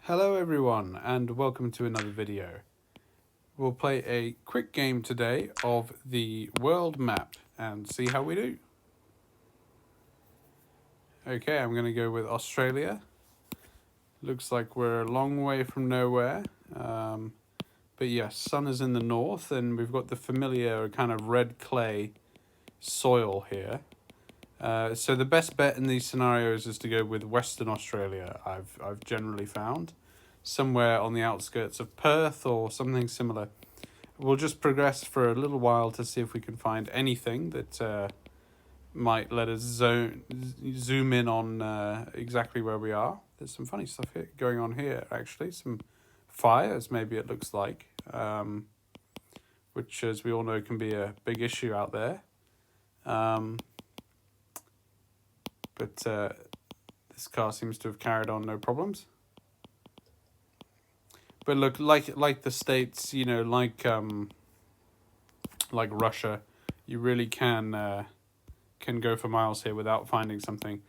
Hello everyone and welcome to another video. We'll play a quick game today of the world map and see how we do. Okay, I'm going to go with Australia. Looks like we're a long way from nowhere. But yes, sun is in the north and we've got the familiar kind of red clay soil here. So the best bet in these scenarios is to go with Western Australia, I've generally found. Somewhere on the outskirts of Perth or something similar. We'll just progress for a little while to see if we can find anything that might let us zoom in on exactly where we are. There's some funny stuff going on here, actually. Some fires, maybe it looks like, which, as we all know, can be a big issue out there. But this car seems to have carried on no problems. But look, like the States, you know, like Russia, you really can go for miles here without finding something,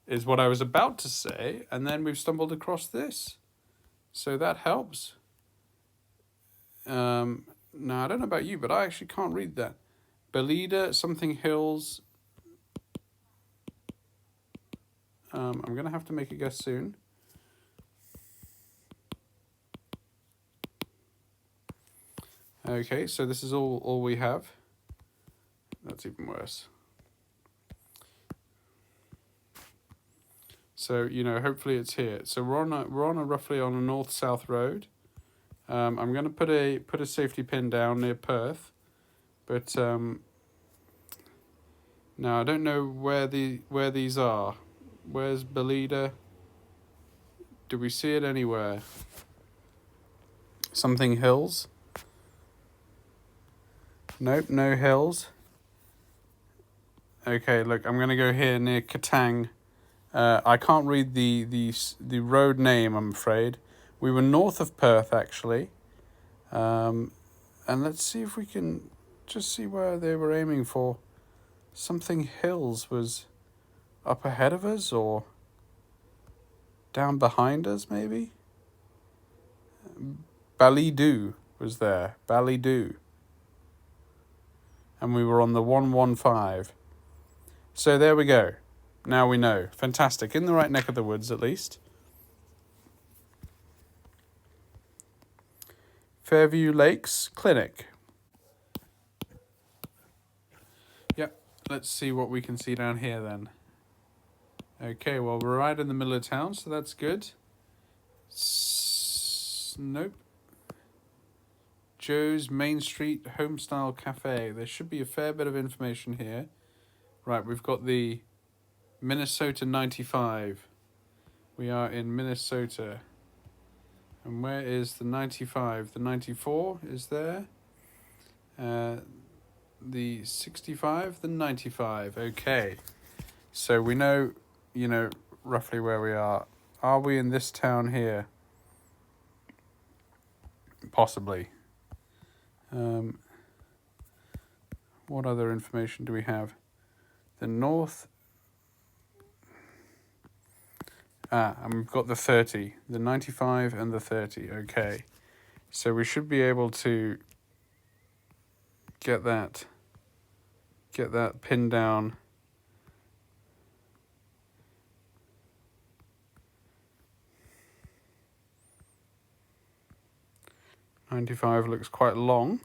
is what I was about to say, and then we've stumbled across this. So that helps. Now, I don't know about you, but I actually can't read that. Belida, something hills. I'm going to have to make a guess soon. Okay, so this is all we have. That's even worse. So, you know, hopefully it's here. So we're on a roughly on a north-south road. I'm going to put a safety pin down near Perth, but now I don't know where these are. Where's Belida? Do we see it anywhere? Something hills? Nope, no hills. Okay, look, I'm gonna go here near Katang. I can't read the road name, I'm afraid. We were north of Perth, actually. And let's see if we can just see where they were aiming for. Something hills was up ahead of us or down behind us, maybe? Ballydu was there. Ballydu. And we were on the 115. So there we go. Now we know. Fantastic. In the right neck of the woods, at least. Fairview Lakes Clinic. Yep. Let's see what we can see down here then. Okay, well, we're right in the middle of town, so that's good. Nope. Joe's Main Street Homestyle Cafe. There should be a fair bit of information here. Right, we've got the Minnesota 95. We are in Minnesota. And where is the 95? The 94 is there. The 65, the 95. Okay. So we know, you know, roughly where we are. Are we in this town here? Possibly. What other information do we have? The north. And we've got the 30, the 95 and the 30. Okay. So we should be able to get that pinned down. '95 looks quite long.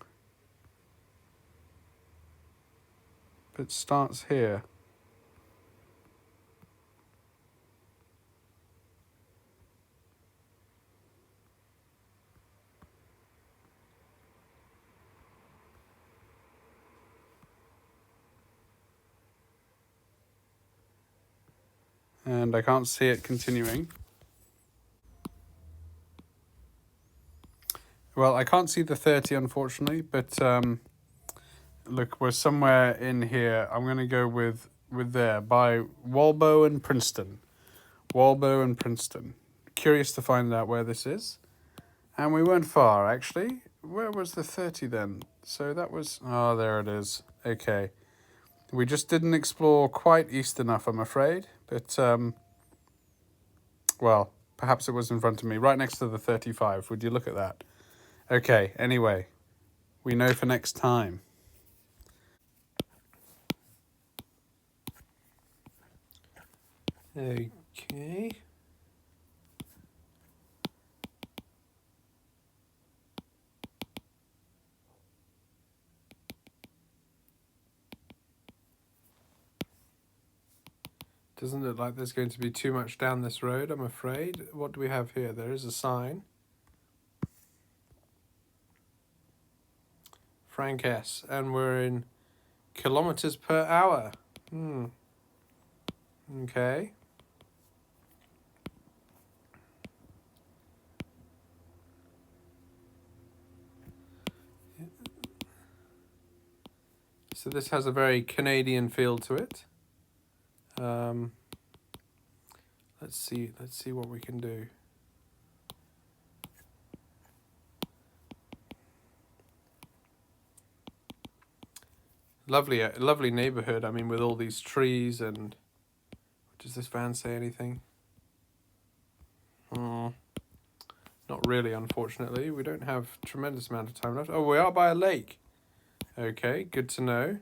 But it starts here. And I can't see it continuing. Well, I can't see the 30, unfortunately, but look, we're somewhere in here. I'm going to go with there, by Walbo and Princeton. Walbo and Princeton. Curious to find out where this is. And we weren't far, actually. Where was the 30 then? So that was... Oh, there it is. Okay. We just didn't explore quite east enough, I'm afraid. But, well, Perhaps it was in front of me, right next to the 35. Would you look at that? Okay, anyway, we know for next time. Okay. Doesn't look like there's going to be too much down this road, I'm afraid. What do we have here? There is a sign. Frank S. And we're in kilometers per hour. Okay. So this has a very Canadian feel to it. Let's see what we can do. Lovely neighborhood. I mean, with all these trees and... Does this van say anything? Not really, unfortunately. We don't have a tremendous amount of time left. Oh, we are by a lake. Okay, good to know.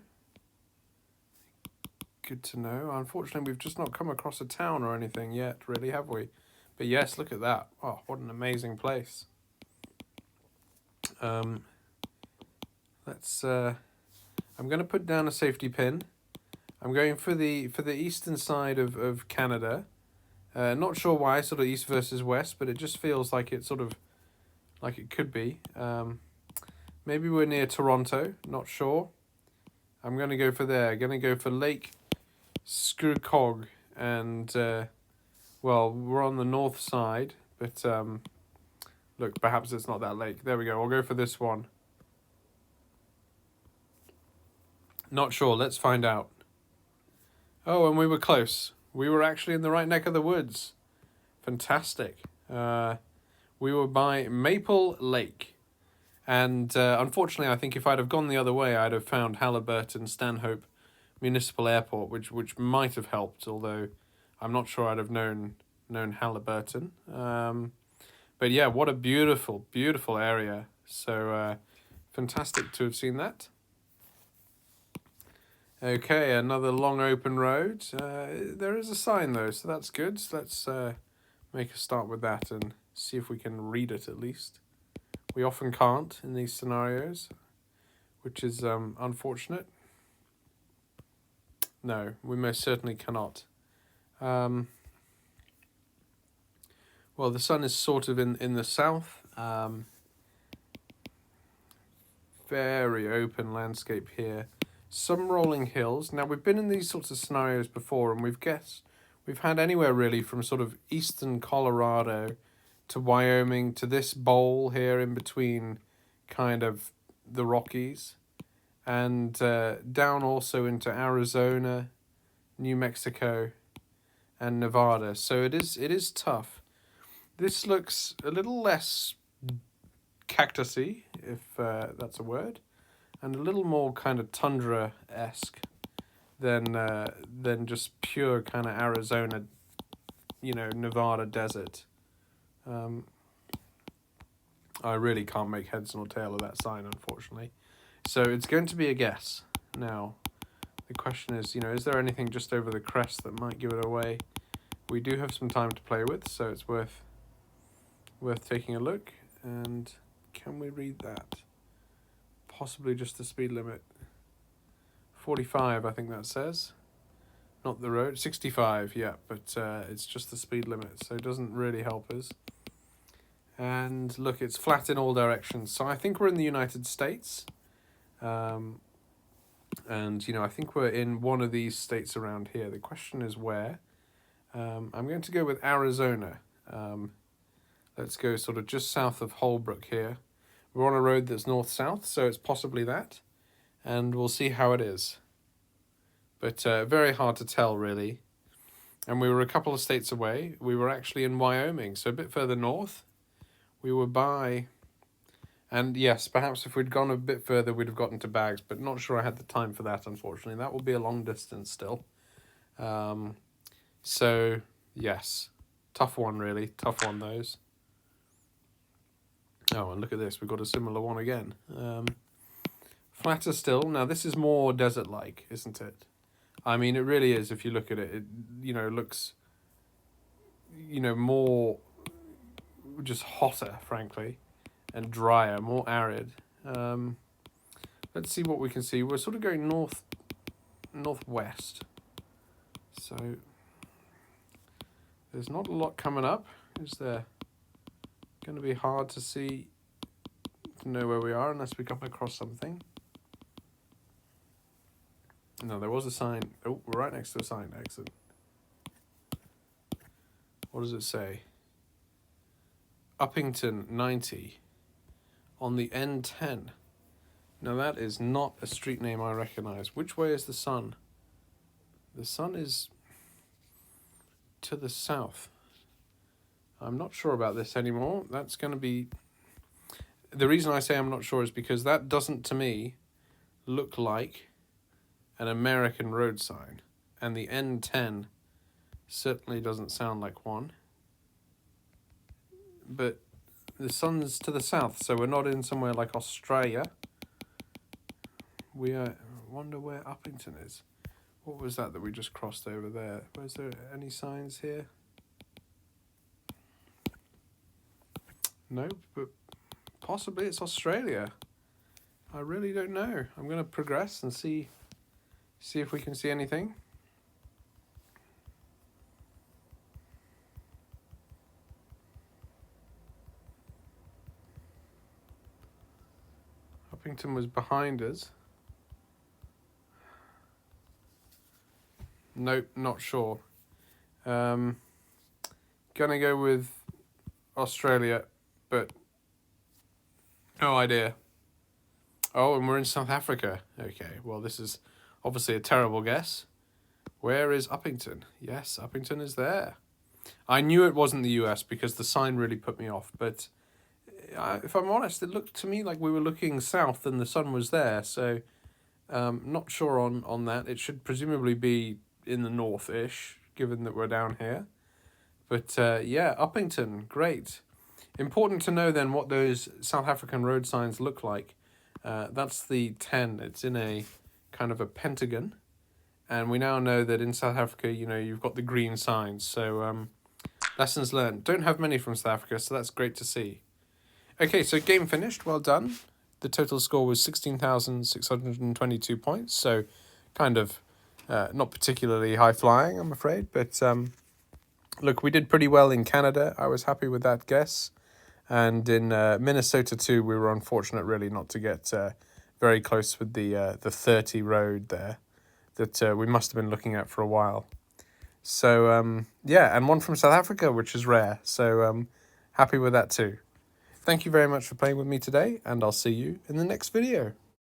Good to know. Unfortunately, we've just not come across a town or anything yet, really, have we? But yes, look at that. Oh, what an amazing place. Let's... I'm going to put down a safety pin. I'm going for the eastern side of Canada. Not sure why, sort of east versus west, but it just feels like it sort of... like it could be. Maybe we're near Toronto, not sure. I'm going to go for there. Going to go for Lake Screwcog, and well, we're on the north side, but look, perhaps it's not that lake. There we go. I'll go for this one. Not sure. Let's find out. Oh, and we were close. We were actually in the right neck of the woods. Fantastic. We were by Maple Lake. And unfortunately, I think if I'd have gone the other way, I'd have found Halliburton Stanhope Municipal Airport, which might have helped, although I'm not sure I'd have known Halliburton. But yeah, what a beautiful, beautiful area. So fantastic to have seen that. Okay, another long open road. There is a sign though, so that's good. So let's make a start with that and see if we can read it at least. We often can't in these scenarios, which is unfortunate. No, we most certainly cannot. Well, the sun is sort of in the south. Very open landscape here. Some rolling hills. Now, we've been in these sorts of scenarios before, and we've had anywhere really from sort of eastern Colorado to Wyoming to this bowl here in between kind of the Rockies, and down also into Arizona, New Mexico, and Nevada. So it is tough. This looks a little less cactusy, if that's a word, and a little more kind of tundra-esque than just pure kind of Arizona, Nevada desert. I really can't make heads nor tail of that sign, unfortunately. So it's going to be a guess. Now, the question is, is there anything just over the crest that might give it away? We do have some time to play with, so it's worth taking a look. And can we read that? Possibly just the speed limit. 45, I think that says. Not the road. 65, yeah, but it's just the speed limit, so it doesn't really help us. And look, it's flat in all directions. So I think we're in the United States. And, I think we're in one of these states around here. The question is where. I'm going to go with Arizona. Let's go sort of just south of Holbrook here. We're on a road that's north-south, so it's possibly that. And we'll see how it is. But very hard to tell, really. And we were a couple of states away. We were actually in Wyoming, so a bit further north. We were by... And yes, perhaps if we'd gone a bit further, we'd have gotten to Bags, but not sure I had the time for that, unfortunately. That will be a long distance still. So, yes. Tough one, really. Tough one, those. Oh, and look at this. We've got a similar one again. Flatter still. Now, this is more desert-like, isn't it? I mean, it really is. If you look at it, it, you know, looks, you know, more just hotter, frankly, and drier, more arid. Let's see what we can see. We're sort of going northwest. So there's not a lot coming up, is there? Going to be hard to see, to know where we are unless we come across something. No, there was a sign. Oh, we're right next to a sign. Excellent. What does it say? Uppington 90 on the N10. Now that is not a street name I recognize. Which way is the sun? The sun is to the south. I'm not sure about this anymore. That's going to be... The reason I say I'm not sure is because that doesn't, to me, look like an American road sign. And the N10 certainly doesn't sound like one. But the sun's to the south, so we're not in somewhere like Australia. We are... wonder where Uppington is. What was that we just crossed over there? Was there any signs here? No, but possibly it's Australia. I really don't know. I'm going to progress and see if we can see anything. Uppington was behind us. Nope, not sure. Gonna go with Australia, but no idea. Oh, and we're in South Africa. Okay, well, this is obviously a terrible guess. Where is Uppington? Yes, Uppington is there. I knew it wasn't the US because the sign really put me off, but if I'm honest, it looked to me like we were looking south and the sun was there, so not sure on that. It should presumably be in the north-ish, given that we're down here. But yeah, Uppington, great. Important to know then what those South African road signs look like. That's the 10. It's in a kind of a pentagon. And we now know that in South Africa, you know, you've got the green signs. So lessons learned. Don't have many from South Africa, so that's great to see. Okay, so game finished. Well done. The total score was 16,622 points. So kind of not particularly high-flying, I'm afraid. But look, we did pretty well in Canada. I was happy with that guess. And in Minnesota too, we were unfortunate really not to get very close with the 30 road there that we must have been looking at for a while. So yeah, and one from South Africa, which is rare. So happy with that too. Thank you very much for playing with me today, and I'll see you in the next video.